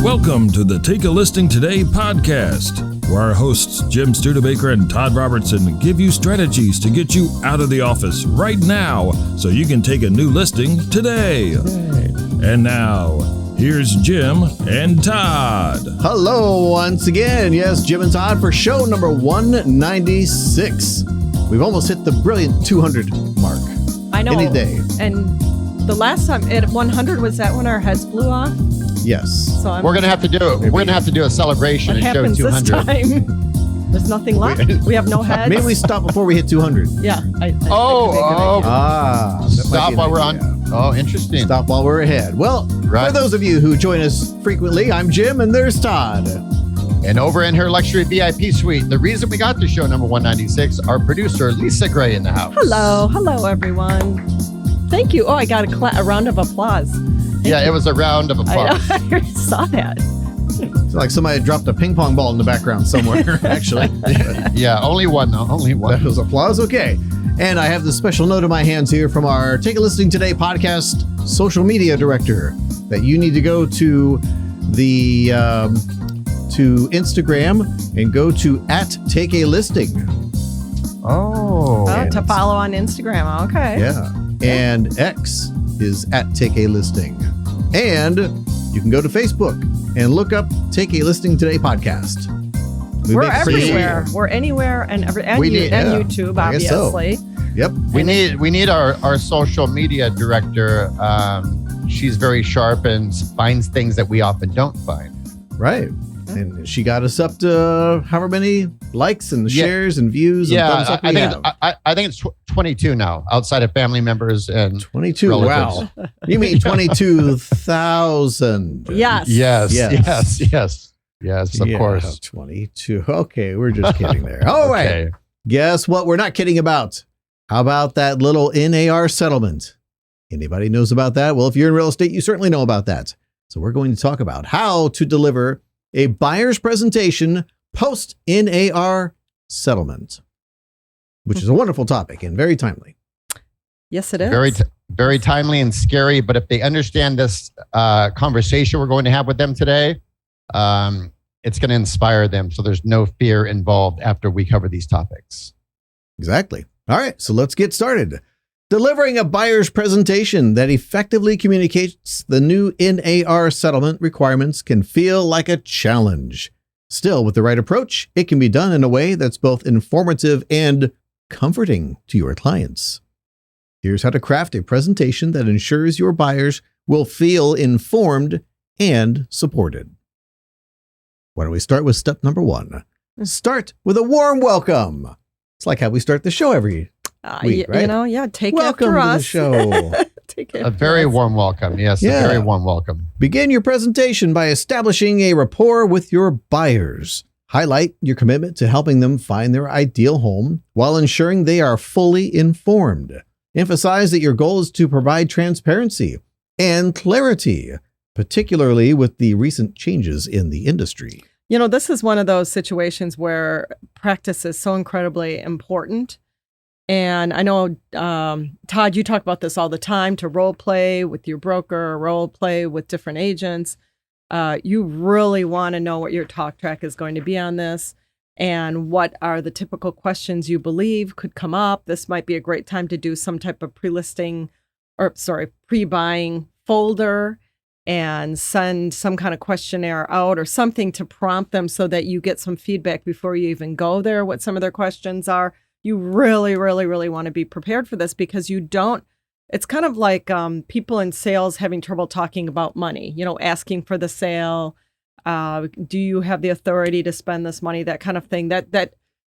Welcome to the Take a Listing Today podcast, where our hosts Jim Studebaker and Todd Robertson give you strategies to get you out of the office right now so you can take a new listing today. And now, here's Jim and Todd. Hello once again. Yes, Jim and Todd for show number 196. We've almost hit the brilliant 200 mark. I know. Any day. And the last time at 100, was that when our heads blew off? Yes. So we're gonna have to do it. We're gonna have to do a celebration what and show happens 200. this time? There's nothing left. We have no heads. Maybe we stop before we hit 200. Yeah. Stop while we're on. Oh, interesting. Stop while we're ahead. Well, Right. for those of you who join us frequently, I'm Jim and there's Todd. And over in her luxury VIP suite, the reason we got to show number 196, our producer Lisa Gray in the house. Hello, everyone. Thank you. Oh, I got a round of applause. It was a round of applause. I saw that. It's like somebody dropped a ping pong ball in the background somewhere, actually. Yeah, only one though. Only one. That was applause. Okay. And I have the special note in my hands here from our Take a Listing Today podcast social media director that you need to go to the to Instagram and go to @TakeAListing. Oh. To follow on Instagram. Okay. Yeah. And X is @TakeAListing. And you can go to Facebook and look up Take a Listing Today podcast. We're everywhere. We're anywhere and YouTube, I guess so. obviously. Yep. We need our social media director. She's very sharp and finds things that we often don't find. Right. And she got us up to however many likes and shares and views and thumbs up we have. I think it's 22 now, outside of family members and 22. relatives. Wow. You mean 22,000? Yes. Yes, of course. 22. Okay, we're just kidding there. All right. Okay. Guess what we're not kidding about? How about that little NAR settlement? Anybody knows about that? Well, if you're in real estate, you certainly know about that. So we're going to talk about how to deliver a buyer's presentation post NAR settlement, which is a wonderful topic and very timely. Yes, it is. Very timely and scary. But if they understand this conversation we're going to have with them today, it's going to inspire them. So there's no fear involved after we cover these topics. Exactly. All right, so let's get started. Delivering a buyer's presentation that effectively communicates the new NAR settlement requirements can feel like a challenge. Still, with the right approach, it can be done in a way that's both informative and comforting to your clients. Here's how to craft a presentation that ensures your buyers will feel informed and supported. Why don't we start with step number 1? Start with a warm welcome. It's like how we start the show every week, right? Take welcome after to us. the show. A very warm welcome. Yes, Yeah. a very warm welcome. Begin your presentation by establishing a rapport with your buyers. Highlight your commitment to helping them find their ideal home while ensuring they are fully informed. Emphasize that your goal is to provide transparency and clarity, particularly with the recent changes in the industry. This is one of those situations where practice is so incredibly important. And I know, Todd, you talk about this all the time, to role play with your broker, role play with different agents. You really want to know what your talk track is going to be on this and what are the typical questions you believe could come up. This might be a great time to do some type of pre-buying folder and send some kind of questionnaire out or something to prompt them so that you get some feedback before you even go there, what some of their questions are. You really, really, really want to be prepared for this because it's kind of like people in sales having trouble talking about money, asking for the sale. Do you have the authority to spend this money? That kind of thing. That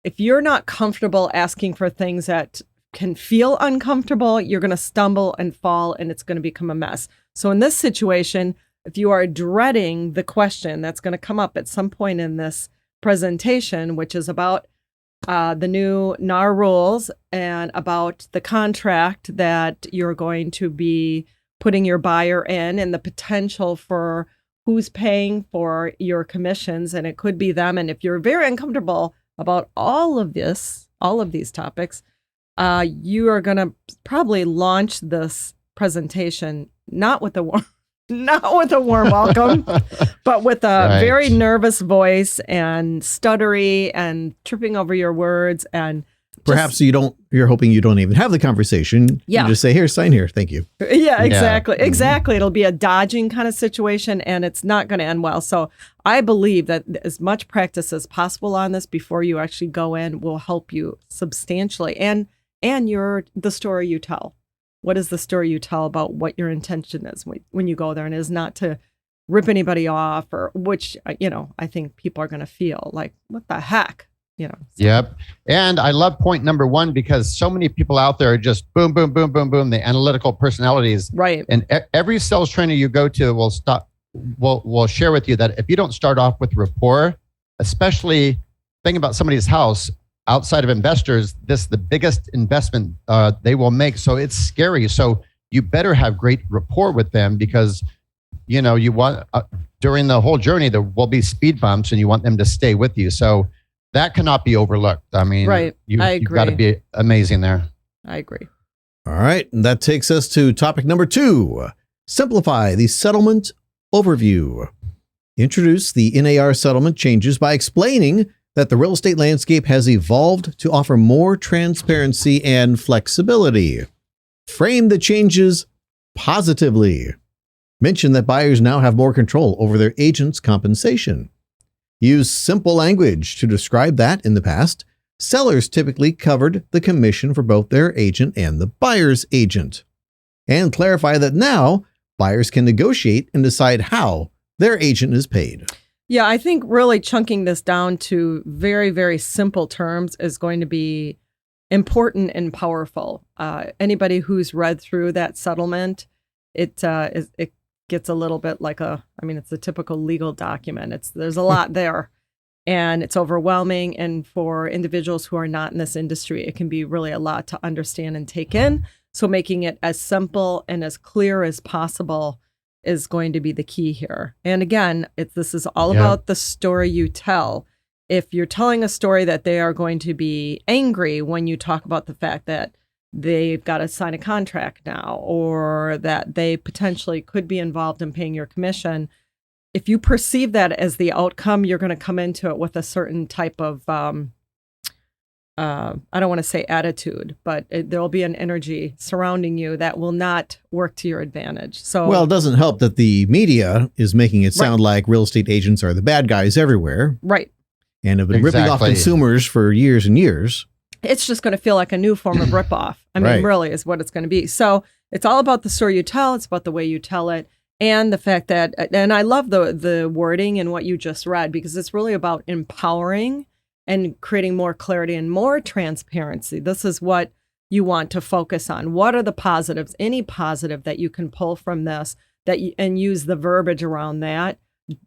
if you're not comfortable asking for things that can feel uncomfortable, you're going to stumble and fall and it's going to become a mess. So in this situation, if you are dreading the question that's going to come up at some point in this presentation, which is about the new NAR rules and about the contract that you're going to be putting your buyer in and the potential for who's paying for your commissions, and it could be them. And if you're very uncomfortable about all of these topics, you are going to probably launch this presentation not with a Not with a warm welcome, but with a Right. very nervous voice and stuttery and tripping over your words and Perhaps you're hoping you don't even have the conversation. Yeah. You just say, here, sign here. Thank you. Yeah, exactly. Yeah. Exactly. It'll be a dodging kind of situation and it's not going to end well. So I believe that as much practice as possible on this before you actually go in will help you substantially. And the story you tell. What is the story you tell about what your intention is when you go there, and is not to rip anybody off, or which, I think people are going to feel like, what the heck? Yep. And I love point number 1 because so many people out there are just boom, boom, boom, boom, boom, the analytical personalities. Right. And every sales trainer you go to will share with you that if you don't start off with rapport, especially think about somebody's house outside of investors, this is the biggest investment they will make. So it's scary. So you better have great rapport with them because, you want during the whole journey, there will be speed bumps and you want them to stay with you. So that cannot be overlooked. I mean, right. you've agree. got to be amazing there. I agree. All right. And that takes us to topic number 2. Simplify the settlement overview. Introduce the NAR settlement changes by explaining that the real estate landscape has evolved to offer more transparency and flexibility. Frame the changes positively. Mention that buyers now have more control over their agent's compensation. Use simple language to describe that in the past, sellers typically covered the commission for both their agent and the buyer's agent. And clarify that now buyers can negotiate and decide how their agent is paid. Yeah, I think really chunking this down to very, very simple terms is going to be important and powerful. Anybody who's read through that settlement, it gets a little bit like it's a typical legal document. There's a lot there and it's overwhelming. And for individuals who are not in this industry, it can be really a lot to understand and take in. So making it as simple and as clear as possible is going to be the key here. And again, this is all about the story you tell. If you're telling a story that they are going to be angry when you talk about the fact that they've got to sign a contract now, or that they potentially could be involved in paying your commission, if you perceive that as the outcome, you're going to come into it with a certain type of, I don't want to say attitude, but there'll be an energy surrounding you that will not work to your advantage. So, Well, it doesn't help that the media is making it sound like real estate agents are the bad guys everywhere. Right. And have been ripping off Exactly. consumers for years and years. It's just going to feel like a new form of ripoff. I mean, Right. really is what it's going to be. So it's all about the story you tell. It's about the way you tell it. And the fact that, and I love the wording and what you just read, because it's really about empowering and creating more clarity and more transparency. This is what you want to focus on. What are the positives, any positive that you can pull from this and use the verbiage around that?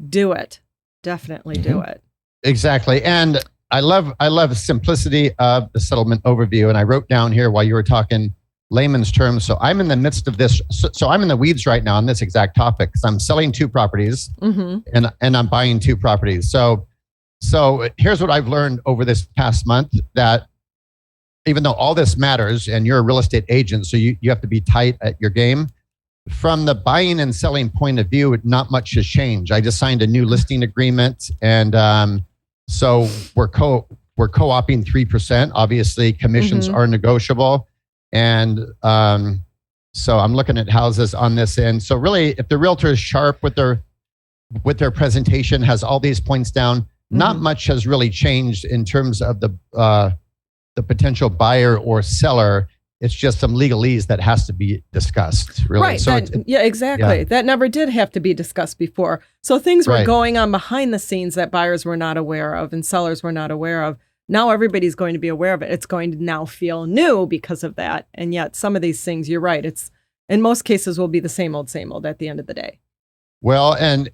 Do it. Definitely do it. Exactly. And I love the simplicity of the settlement overview. And I wrote down here while you were talking layman's terms. So I'm in the midst of this. So I'm in the weeds right now on this exact topic because I'm selling 2 properties and I'm buying 2 properties. So here's what I've learned over this past month, that even though all this matters and you're a real estate agent, so you have to be tight at your game. From the buying and selling point of view, not much has changed. I just signed a new listing agreement, and so we're co-oping 3%. Obviously, commissions are negotiable, and so I'm looking at houses on this end. So really, if the realtor is sharp with their presentation, has all these points down, not much has really changed in terms of the potential buyer or seller. It's just some legalese that has to be discussed, really. Right. So exactly. Yeah. That never did have to be discussed before. So things were Right. going on behind the scenes that buyers were not aware of and sellers were not aware of. Now everybody's going to be aware of it. It's going to now feel new because of that. And yet some of these things, you're right, it's in most cases will be the same old at the end of the day. Well, and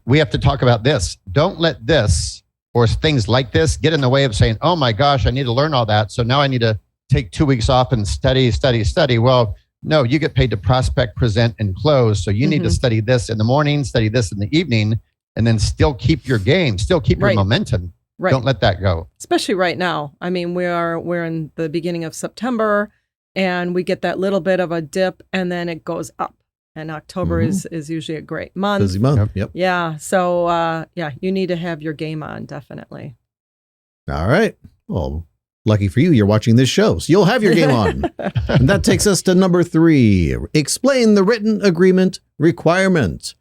we have to talk about this. Don't let this or things like this get in the way of saying, oh my gosh, I need to learn all that. So now I need to take 2 weeks off and study. Well, no, you get paid to prospect, present, and close. So you need to study this in the morning, study this in the evening, and then still keep your game, still keep your momentum. Right. Don't let that go. Especially right now. I mean, we're in the beginning of September and we get that little bit of a dip and then it goes up. And October is usually a great month. Busy month. Yep. Yeah. So, you need to have your game on, definitely. All right. Well, lucky for you, you're watching this show, so you'll have your game on. And that takes us to number 3. Explain the written agreement requirement.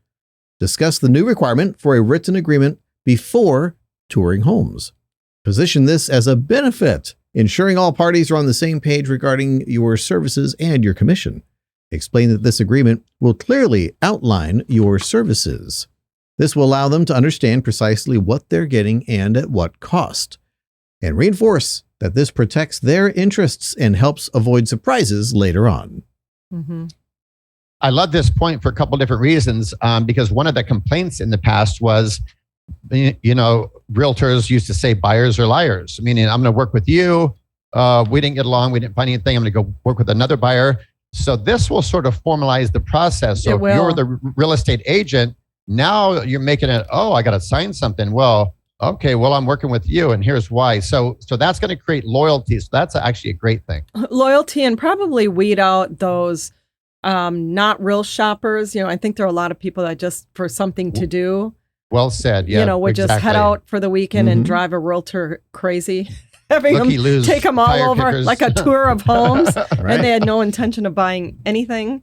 Discuss the new requirement for a written agreement before touring homes. Position this as a benefit, ensuring all parties are on the same page regarding your services and your commission. Explain that this agreement will clearly outline your services. This will allow them to understand precisely what they're getting and at what cost. And reinforce that this protects their interests and helps avoid surprises later on. Mm-hmm. I love this point for a couple different reasons, because one of the complaints in the past was, realtors used to say buyers are liars, meaning I'm going to work with you. We didn't get along. We didn't find anything. I'm going to go work with another buyer. So this will sort of formalize the process. So if you're the real estate agent, now you're making it, I got to sign something. Well, okay, I'm working with you and here's why. So that's going to create loyalty. So that's actually a great thing. Loyalty, and probably weed out those not real shoppers. I think there are a lot of people that just for something to do. Well said. Yeah, would just head out for the weekend and drive a realtor crazy. Having them take them all over kickers. Like a tour of homes. Right. And they had no intention of buying anything.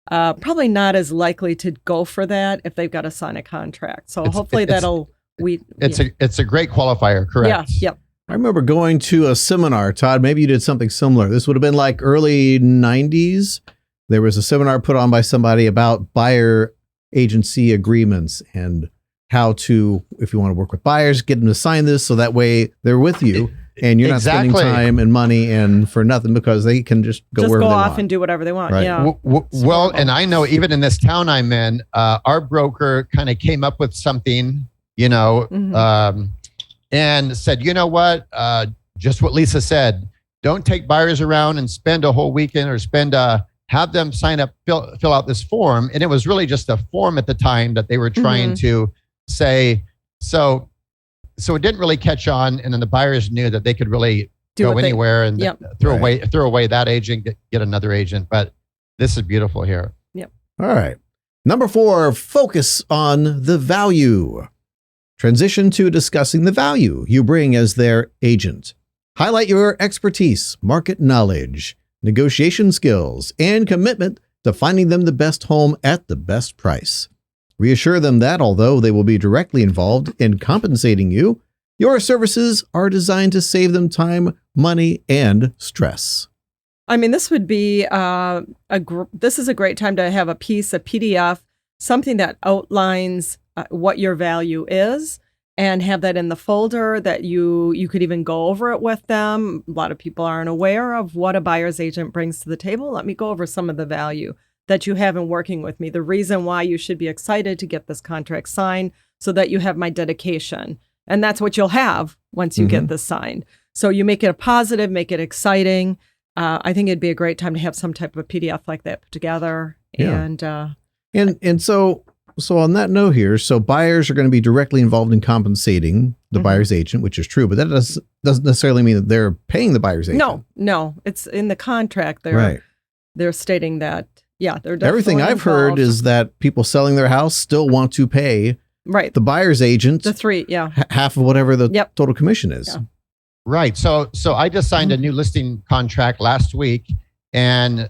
Probably not as likely to go for that if they've got to sign a contract. So hopefully that'll... It's a great qualifier, correct? Yeah, yep. I remember going to a seminar, Todd, maybe you did something similar. This would have been like early 90s. There was a seminar put on by somebody about buyer agency agreements and how to, if you want to work with buyers, get them to sign this so that way they're with you and you're not spending time and money and for nothing because they can just go wherever they want. Just go off and do whatever they want. Right. Yeah. Well, and I know even in this town I'm in, our broker kind of came up with something, and said, you know what, just what Lisa said, don't take buyers around and spend a whole weekend or have them sign up, fill out this form. And it was really just a form at the time that they were trying to say, so it didn't really catch on. And then the buyers knew that they could really go anywhere and throw away that agent, get another agent. But this is beautiful here. Yep. All right. Number 4, focus on the value. Transition to discussing the value you bring as their agent. Highlight your expertise, market knowledge, negotiation skills, and commitment to finding them the best home at the best price. Reassure them that although they will be directly involved in compensating you, your services are designed to save them time, money, and stress. I mean, this would be this is a great time to have a PDF, something that outlines what your value is, and have that in the folder that you could even go over it with them. A lot of people aren't aware of what a buyer's agent brings to the table. Let me go over some of the value that you have in working with me, the reason why you should be excited to get this contract signed so that you have my dedication. And that's what you'll have once you get this signed. So you make it a positive, make it exciting. I think it'd be a great time to have some type of PDF like that put together. Yeah. And so on that note here, so buyers are going to be directly involved in compensating the buyer's agent, which is true, but that doesn't necessarily mean that they're paying the buyer's agent. No, it's in the contract. They're stating that, they're definitely everything I've heard is that people selling their house still want to pay the buyer's agent half of whatever the total commission is. Yeah. Right. So I just signed a new listing contract last week. And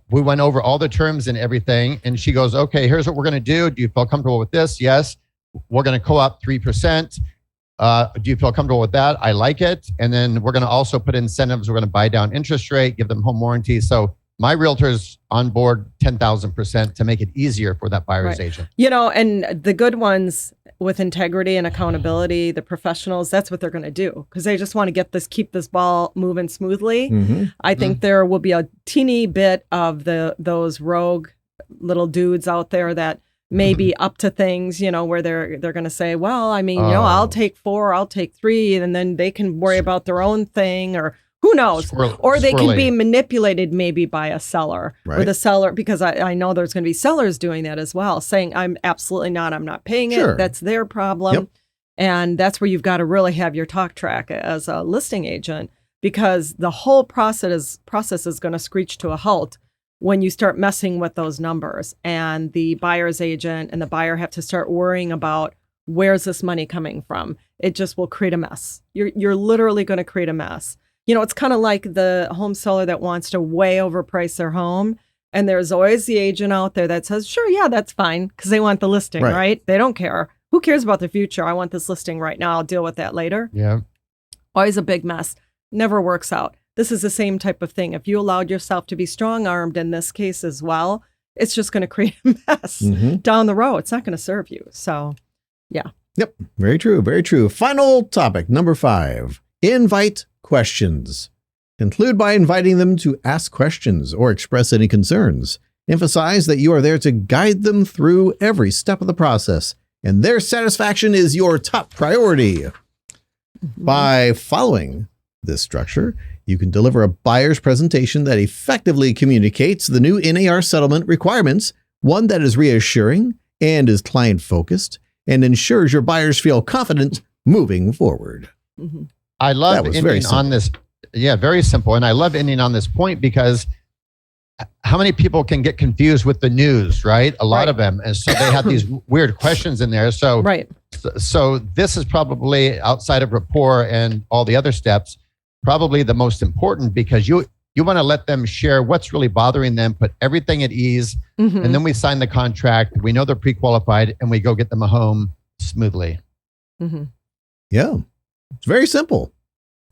we went over all the terms and everything. And she goes, okay, here's what we're going to do. Do you feel comfortable with this? Yes. We're going to co-op 3%. Do you feel comfortable with that? I like it. And then we're going to also put incentives. We're going to buy down interest rate, give them home warranty. So my realtor's on board 10,000% to make it easier for that buyer's agent. And the good ones with integrity and accountability, the professionals, that's what they're going to do because they just want to keep this ball moving smoothly. I think there will be a teeny bit of those rogue little dudes out there that may be up to things, where they're going to say, well, I mean, I'll take 4, I'll take 3, and then they can worry about their own thing or who knows? Or they can be manipulated maybe by a seller or the seller, because I know there's going to be sellers doing that as well, saying, I'm not paying it. That's their problem. Yep. And that's where you've got to really have your talk track as a listing agent, because the whole process is going to screech to a halt when you start messing with those numbers, and the buyer's agent and the buyer have to start worrying about where's this money coming from. It just will create a mess. You're literally going to create a mess. You know, it's kind of like the home seller that wants to way overprice their home. And there's always the agent out there that says, sure, yeah, that's fine, because they want the listing, right? They don't care. Who cares about the future? I want this listing right now. I'll deal with that later. Yeah. Always a big mess. Never works out. This is the same type of thing. If you allowed yourself to be strong-armed in this case as well, it's just going to create a mess down the road. It's not going to serve you. So, yeah. Yep. Very true. Very true. Final topic, number 5. Invite questions. Conclude by inviting them to ask questions or express any concerns. Emphasize that you are there to guide them through every step of the process, and their satisfaction is your top priority. By following this structure, you can deliver a buyer's presentation that effectively communicates the new NAR settlement requirements, one that is reassuring and is client-focused, and ensures your buyers feel confident moving forward. I love ending on this. Yeah, very simple. And I love ending on this point because how many people can get confused with the news, right? A lot of them. And so they have these weird questions in there. So, so this is probably outside of rapport and all the other steps, probably the most important, because you want to let them share what's really bothering them, put everything at ease, and then we sign the contract. We know they're pre-qualified, and we go get them a home smoothly. Yeah, it's very simple.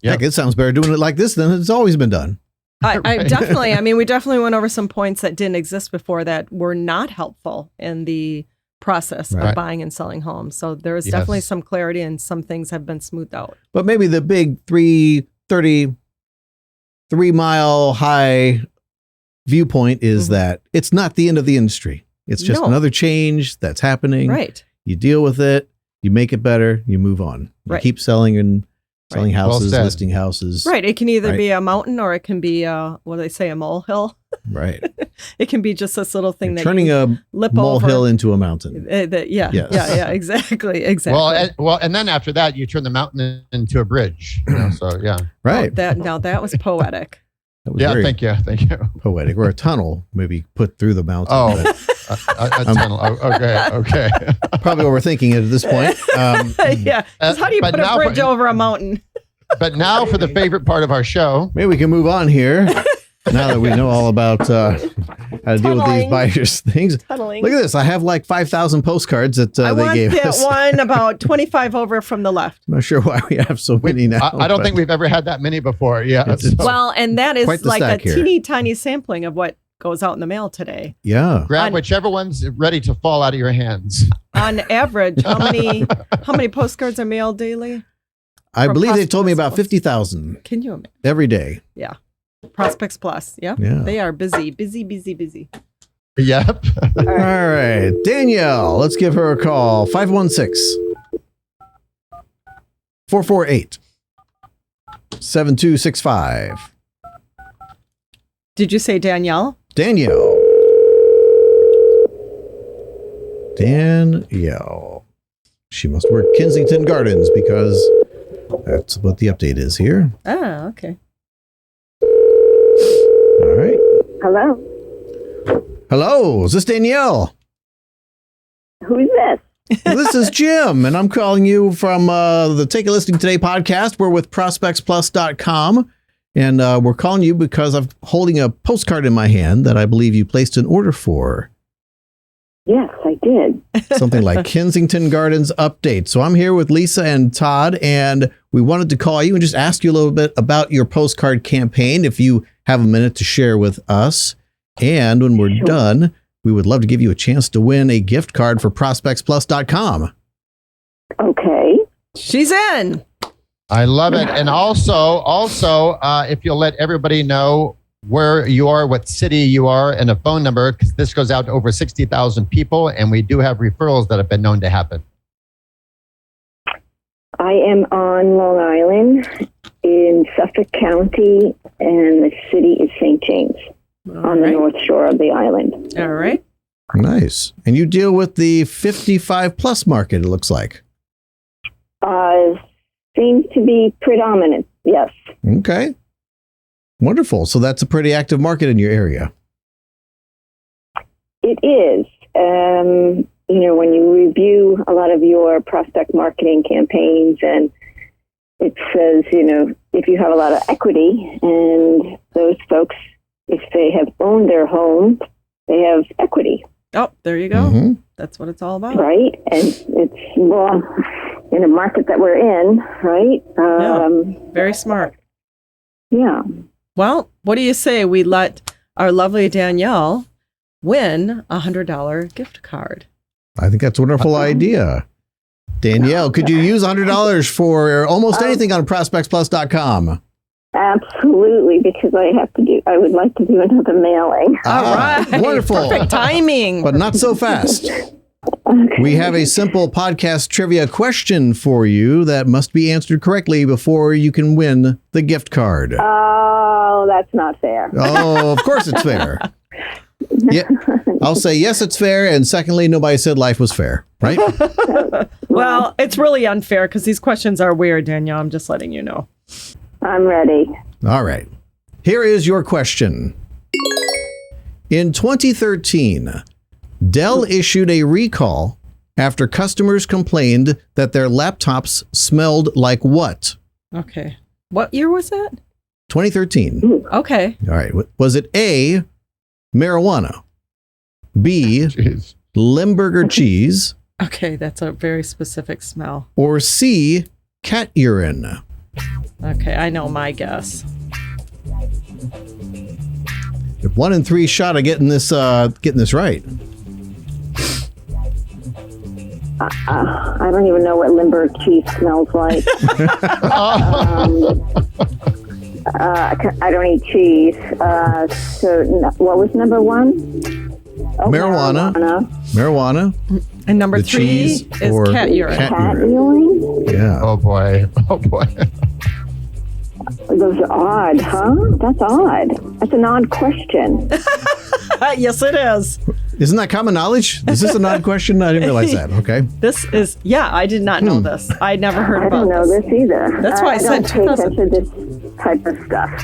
Yeah, it sounds better doing it like this than it's always been done. I definitely, I mean, we definitely went over some points that didn't exist before that were not helpful in the process of buying and selling homes. So there is definitely some clarity, and some things have been smoothed out. But maybe the big 3-mile high viewpoint is that it's not the end of the industry. It's just another change that's happening. Right. You deal with it, you make it better, you move on. You keep selling and selling houses, listing houses. Right. It can either be a mountain, or it can be what do they say, a molehill. Right. It can be just this little thing that turning a molehill into a mountain. Yeah, exactly. Well, and then after that, you turn the mountain into a bridge. So right. That was poetic. That was thank you. Poetic, or a tunnel maybe put through the mountain. Oh, a tunnel. Okay. Probably overthinking it at this point. How do you put a bridge over a mountain? But now for the favorite part of our show. Maybe we can move on here. Now that we know all about how to deal with these buyers things. Tunneling. Look at this. I have like 5,000 postcards that they gave us. I want that one about 25 over from the left. I'm not sure why we have so many now. I don't think we've ever had that many before. Yeah. Well, and that is like a teeny tiny sampling of what goes out in the mail today. Yeah. Grab whichever one's ready to fall out of your hands. On average, how many postcards are mailed daily? I believe they told me about 50,000. Can you imagine? Every day. Yeah. ProspectsPLUS. Yeah. They are busy. Yep. All right. Danielle, let's give her a call. 516-448-7265. Did you say Danielle? Danielle. She must work Kensington Gardens because that's what the update is here. Ah, okay. All right. Hello. Hello. Is this Danielle? Who's this? This is Jim, and I'm calling you from the Take a Listing Today podcast. We're with ProspectsPLUS.com, and we're calling you because I'm holding a postcard in my hand that I believe you placed an order for. Yes, I did. Something like Kensington Gardens update. So I'm here with Lisa and Todd, and we wanted to call you and just ask you a little bit about your postcard campaign, if you have a minute to share with us. And when we're done, we would love to give you a chance to win a gift card for ProspectsPLUS.com. Okay. She's in. I love it. And also, if you'll let everybody know where you are, what city you are, and a phone number, because this goes out to over 60,000 people, and we do have referrals that have been known to happen. I am on Long Island in Suffolk County, and the city is St. James on the north shore of the island. All right. Nice. And you deal with the 55 plus market, it looks like. Seems to be predominant, yes. Okay. Wonderful. So that's a pretty active market in your area. It is. When you review a lot of your prospect marketing campaigns, and it says, if you have a lot of equity, and those folks, if they have owned their home, they have equity. Oh, there you go. Mm-hmm. That's what it's all about. Right. And it's, well, in a market that we're in, right? Very smart. Yeah. Well, what do you say we let our lovely Danielle win a $100 gift card? I think that's a wonderful idea. Danielle, could you use $100 for almost anything on ProspectsPLUS.com? Absolutely, because I would like to do another mailing. All right. Wonderful. Perfect timing. But not so fast. We have a simple podcast trivia question for you that must be answered correctly before you can win the gift card. Oh, that's not fair. Oh, of course it's fair. Yeah, I'll say yes, it's fair. And secondly, nobody said life was fair, right? Well, it's really unfair because these questions are weird, Danielle. I'm just letting you know. I'm ready. All right. Here is your question. In 2013, Dell issued a recall after customers complained that their laptops smelled like what? Okay. What year was that? 2013. Okay. All right. Was it A, marijuana, B, Jeez. Limburger cheese, Okay, that's a very specific smell. or C, cat urine? Okay, I know my guess. If 1 in 3 shot of getting this right. I don't even know what Limburg cheese smells like. I don't eat cheese. What was number 1? Oh, Marijuana. And number The 3 cheese is or cat urine. cat- Cat urine? Yeah. Oh boy. Those are odd, huh? That's odd. That's an odd question. Yes, it is. Isn't that common knowledge? Is this an odd question? I didn't realize that. Okay. This is, I did not know this. I never heard I about don't know this either. That's why I said don't pay 2000. attention to this type of stuff.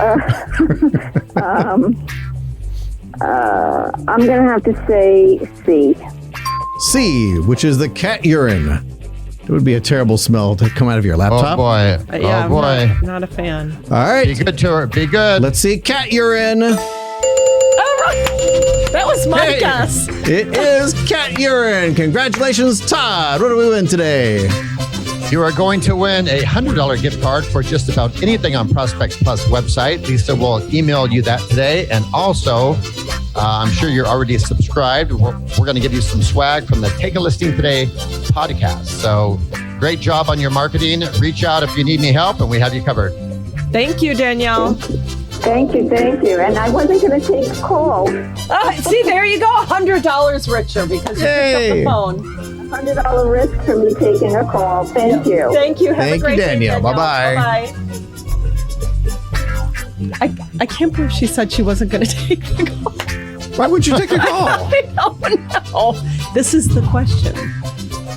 I'm going to have to say C. C, which is the cat urine. It would be a terrible smell to come out of your Oh laptop. boy. Yeah, Oh boy. I'm not a fan. All right. Be good to her. Be good. Let's see cat urine. All right. That was my Hey, guess. It is cat urine. Congratulations, Todd. What do we win today? You are going to win a $100 gift card for just about anything on Prospects Plus website. Lisa will email you that today. And also, I'm sure you're already subscribed. We're going to give you some swag from the Take a Listing Today podcast. So great job on your marketing. Reach out if you need any help, and we have you covered. Thank you, Danielle. Thank you. And I wasn't going to take a call. See, there you go. $100 richer because you Yay. picked up the phone. $100 risk for me taking a call. Thank you. Thank you. Have Thank a you, great day, Danielle. Bye-bye. Bye-bye. I can't believe she said she wasn't going to take the call. Why would you take a call? I don't know. This is the question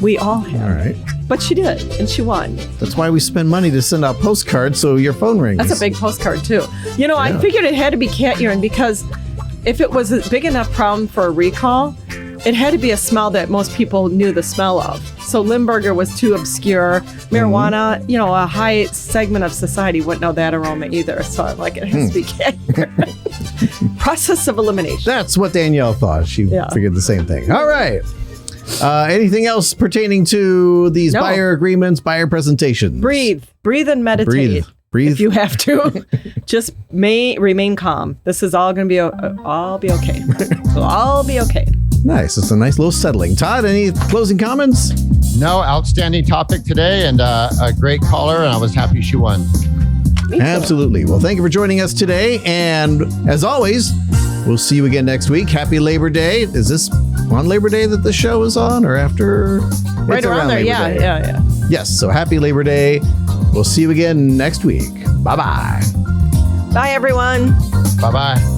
we all have. All right. But she did, and she won. That's why we spend money to send out postcards so your phone rings. That's a big postcard, too. I figured it had to be cat urine because if it was a big enough problem for a recall, it had to be a smell that most people knew the smell of. So Limburger was too obscure. Marijuana, a high segment of society wouldn't know that aroma either. So I'm like, it has to be cat urine. Process of elimination. That's what Danielle thought. She Yeah. figured the same thing. All right. Anything else pertaining to these No. buyer agreements, buyer presentations? Breathe and meditate. Breathe. If you have to, just remain calm. This is all going to be, all be okay. It'll all be okay. Nice. It's a nice little settling. Todd, any closing comments? No, outstanding topic today and a great caller, and I was happy she won. Me too. Absolutely. Well, thank you for joining us today. And as always, we'll see you again next week. Happy Labor Day. Is this on Labor Day that the show is on or after? Right It's around there. Labor Yeah, Day. yeah. Yes. So happy Labor Day. We'll see you again next week. Bye-bye. Bye, everyone. Bye-bye.